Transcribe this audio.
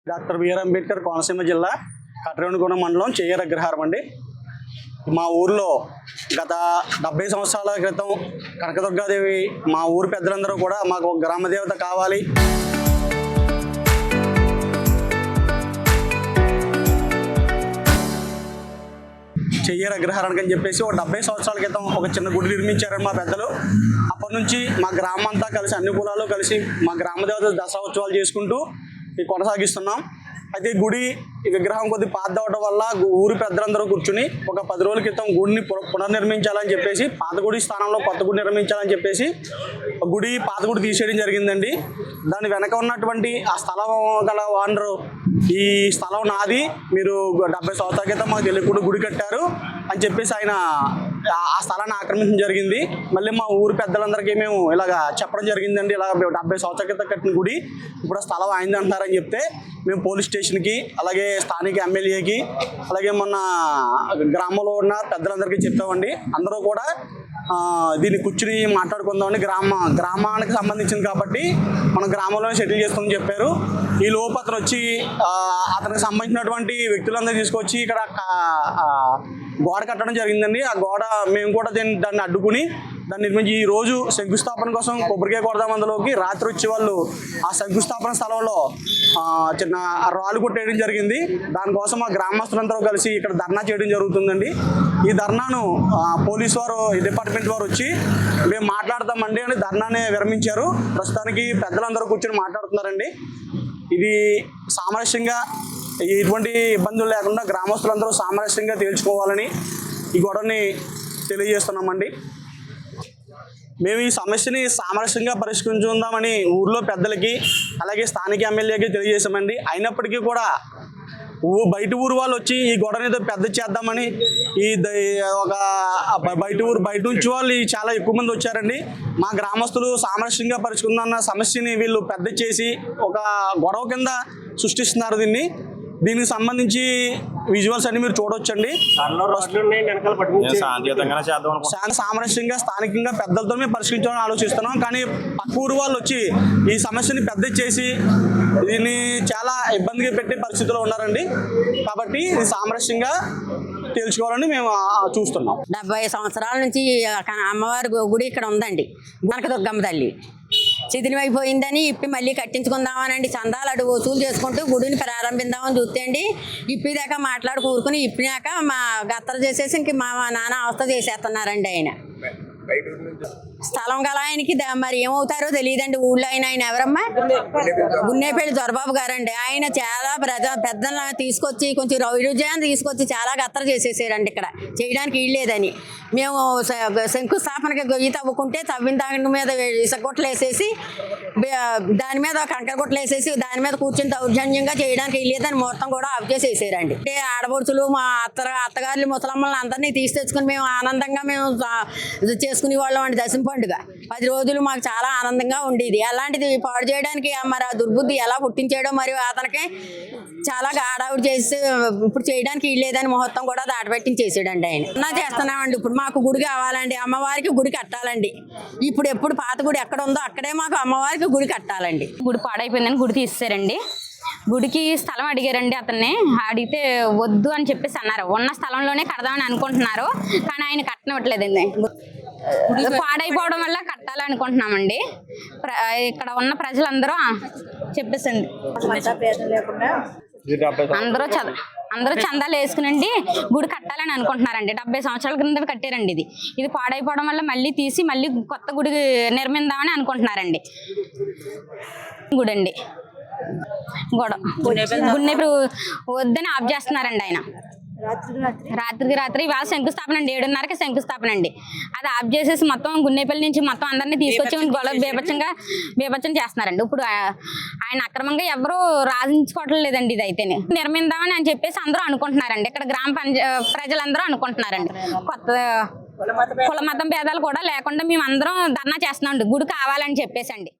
Doctor BR Ambedkar Konaseema జిల్లా కట్రేనిగూడెం మండలం చెయ్యర అగ్రహారం అండి. మా ఊర్లో గత 70 సంవత్సరాల క్రితం కనకదుర్గాదేవి మా ఊరు పెద్దలందరూ కూడా మాకు ఒక గ్రామదేవత కావాలి, చెయ్యర అగ్రహారానికి అని చెప్పేసి ఒక 70 సంవత్సరాల క్రితం ఒక చిన్న గుడి నిర్మించారని మా పెద్దలు. అప్పటి నుంచి మా గ్రామం అంతా కలిసి అన్ని కులాలు కలిసి మా గ్రామదేవత దసరా ఉత్సవాలు చేసుకుంటూ కొనసాగిస్తున్నాం. అయితే గుడి విగ్రహం కొద్ది పాత అవడం వల్ల ఊరి పెద్దలందరూ కూర్చుని ఒక 10 రోజుల క్రితం గుడిని పునర్నిర్మించాలని చెప్పేసి పాత గుడి స్థానంలో కొత్త గుడి నిర్మించాలని చెప్పేసి గుడి పాత గుడి తీసేయడం జరిగిందండి. దాని వెనక ఉన్నటువంటి ఆ స్థలం గల ఓనరు ఈ స్థలం నాది, మీరు 70 సంవత్సరాల క్రితం మాకు తెలియకుండా గుడి కట్టారు అని చెప్పేసి ఆయన ఆ స్థలాన్ని ఆక్రమించడం జరిగింది. మళ్ళీ మా ఊరు పెద్దలందరికీ మేము ఇలాగ చెప్పడం జరిగిందండి, ఇలా 70 సంవత్సరాల క్రితం కట్టిన గుడి ఇప్పుడు ఆ స్థలం అయింది అంటున్నారని చెప్తే మేము పోలీస్ స్టేషన్కి, అలాగే స్థానిక ఎమ్మెల్యేకి, అలాగే మొన్న గ్రామంలో ఉన్న పెద్దలందరికీ చెప్తామండి. అందరూ కూడా దీన్ని కూర్చుని మాట్లాడుకుందామని గ్రామానికి సంబంధించింది కాబట్టి మన గ్రామంలోనే సెటిల్ చేస్తామని చెప్పారు. ఈ లోపు అతను వచ్చి అతనికి సంబంధించినటువంటి వ్యక్తులందరూ తీసుకొచ్చి ఇక్కడ గోడ కట్టడం జరిగిందండి. ఆ గోడ మేము కూడా దాన్ని అడ్డుకుని దాన్ని నిర్మించి ఈ రోజు శంకుస్థాపన కోసం కొబ్బరికాయ కొడదాం అందులోకి రాత్రి వచ్చి వాళ్ళు ఆ శంకుస్థాపన స్థలంలో చిన్న రాళ్ళు కొట్టేయడం జరిగింది. దానికోసం మా గ్రామస్తులందరూ కలిసి ఇక్కడ ధర్నా చేయడం జరుగుతుందండి. ఈ ధర్నాను పోలీసు వారు డిపార్ట్మెంట్ వారు వచ్చి మేము మాట్లాడతామండి అని ధర్నానే విరమించారు. ప్రస్తుతానికి పెద్దలందరూ కూర్చొని మాట్లాడుతున్నారండి. ఇది సామరస్యంగా ఎటువంటి ఇబ్బందులు లేకుండా గ్రామస్తులందరూ సామరస్యంగా తేల్చుకోవాలని ఈ గొడవని తెలియజేస్తున్నామండి. మేము ఈ సమస్యని సామరస్యంగా పరిష్కరించుకుందామని ఊర్లో పెద్దలకి అలాగే స్థానిక ఎమ్మెల్యేకి తెలియజేశామండి. అయినప్పటికీ కూడా బయట ఊరు వాళ్ళు వచ్చి ఈ గొడవని ఏదో పెద్ద చేద్దామని ఒక బయట నుంచి వాళ్ళు చాలా ఎక్కువ మంది వచ్చారండి. మా గ్రామస్తులు సామరస్యంగా పరిష్కరించుకుందామన్న సమస్యని వీళ్ళు పెద్ద చేసి ఒక గొడవ కింద సృష్టిస్తున్నారు. దీనికి సంబంధించి విజువల్స్ అన్ని మీరు చూడవచ్చండి. సామరస్యంగా స్థానికంగా పెద్దలతో మేము పరిష్కరించాలని ఆలోచిస్తున్నాం. కానీ పక్క ఊరు వాళ్ళు వచ్చి ఈ సమస్యని పెద్ద చేసి దీన్ని చాలా ఇబ్బందిగా పెట్టే పరిస్థితిలో ఉన్నారండి. కాబట్టి ఇది సామరస్యంగా తెలుసుకోవాలని మేము చూస్తున్నాం. 70 సంవత్సరాల నుంచి అమ్మవారి గుడి ఇక్కడ ఉందండి. కనకదుర్గమ్మ తల్లి శిథిలమైపోయిందని ఇప్పి మళ్ళీ కట్టించుకుందామనండి చందాలు అటు వసూలు చేసుకుంటూ గుడిని ప్రారంభిద్దామని చూస్తే అండి ఇప్పిదాకా మాట్లాడి కూరుకుని ఇప్పినాక మా గత్తలు చేసేసి ఇంక మా నాన్న అవస్థ చేసేస్తున్నారండి. ఆయన స్థలం గల ఆయనకి మరి ఏమవుతారో తెలియదండి. ఊళ్ళో ఆయన ఎవరమ్మా? గున్నేపల్లి దొరబాబు గారండి. ఆయన చాలా పెద్దలను తీసుకొచ్చి కొంచెం రౌద్యాన్ని తీసుకొచ్చి చాలా గత్తర చేసేసారండి. ఇక్కడ చేయడానికి వీల్లేదని మేము శంకుస్థాపనకి గొయ్యి తవ్వుకుంటే తవ్విన దాని మీద ఇసగొట్టలు వేసేసి దాని మీద కంకర గుట్టలు వేసేసి దాని మీద కూర్చొని దౌర్జన్యంగా చేయడానికి వీల్లేదని మొత్తం కూడా ఆఫ్ చేసేసారండి. అంటే ఆడపడుచులు మా అత్తగారులు ముసలమ్మల్ని అందరినీ తీసి తెచ్చుకుని మేము ఆనందంగా మేము చేసుకునే వాళ్ళం అండి. దశమి పండుగ 10 రోజులు మాకు చాలా ఆనందంగా ఉండేది. అలాంటిది పాడు చేయడానికి మరి ఆ దుర్బుద్ధి ఎలా పుట్టించాడో మరియు అతనికి చాలా ఆడావిడి చేసి ఇప్పుడు చేయడానికి వీల్లేదని ముహూర్తం కూడా దాటపెట్టించేసాడండి. ఆయన చేస్తున్నామండి. ఇప్పుడు మాకు గుడి కావాలండి, అమ్మవారికి గుడి కట్టాలండి. ఇప్పుడు ఎప్పుడు పాత గుడి ఎక్కడ ఉందో అక్కడే మాకు అమ్మవారికి గుడి కట్టాలండి. గుడి పాడైపోయిందని గుడి తీసేశారండి. గుడికి స్థలం అడిగారండి. అతన్ని అడిగితే వద్దు అని చెప్పేసి అన్నారు. ఉన్న స్థలంలోనే కడదామని అనుకుంటున్నారు, కానీ ఆయన కట్టనివ్వట్లేదండి. పాడైపోవడం వల్ల కట్టాలనుకుంటున్నామండి. ఇక్కడ ఉన్న ప్రజలందరూ చెప్పేసండి అందరూ చందాలు వేసుకునండి గుడి కట్టాలని అనుకుంటున్నారండి. 70 సంవత్సరాల కింద కట్టారండి. ఇది పాడైపోవడం వల్ల మళ్ళీ తీసి మళ్ళీ కొత్త గుడి నిర్మిద్దామని అనుకుంటున్నారండి. గుడి అండి గున్నెప్పుడు వద్దని ఆఫ్ చేస్తున్నారండి. ఆయన రాత్రికి రాత్రి ఇవాళ శంకుస్థాపన అండి, 7:30కి శంకుస్థాపన అండి. అది ఆఫ్ చేసేసి మొత్తం గున్నేపల్లి నుంచి మొత్తం అందరినీ తీసుకొచ్చి గొడవ బీభత్సం చేస్తున్నారండి. ఇప్పుడు ఆయన అక్రమంగా ఎవరు రాజించుకోవట్లేదు లేదండి. ఇది అయితేనే నిర్మిద్దామని అని చెప్పేసి అందరూ అనుకుంటున్నారండి. ఇక్కడ ప్రజలందరూ అనుకుంటున్నారండి. కొత్త కుల మతం భేదాలు కూడా లేకుండా మేము అందరం ధర్నా చేస్తున్నాం గుడి కావాలని చెప్పేసి అండి.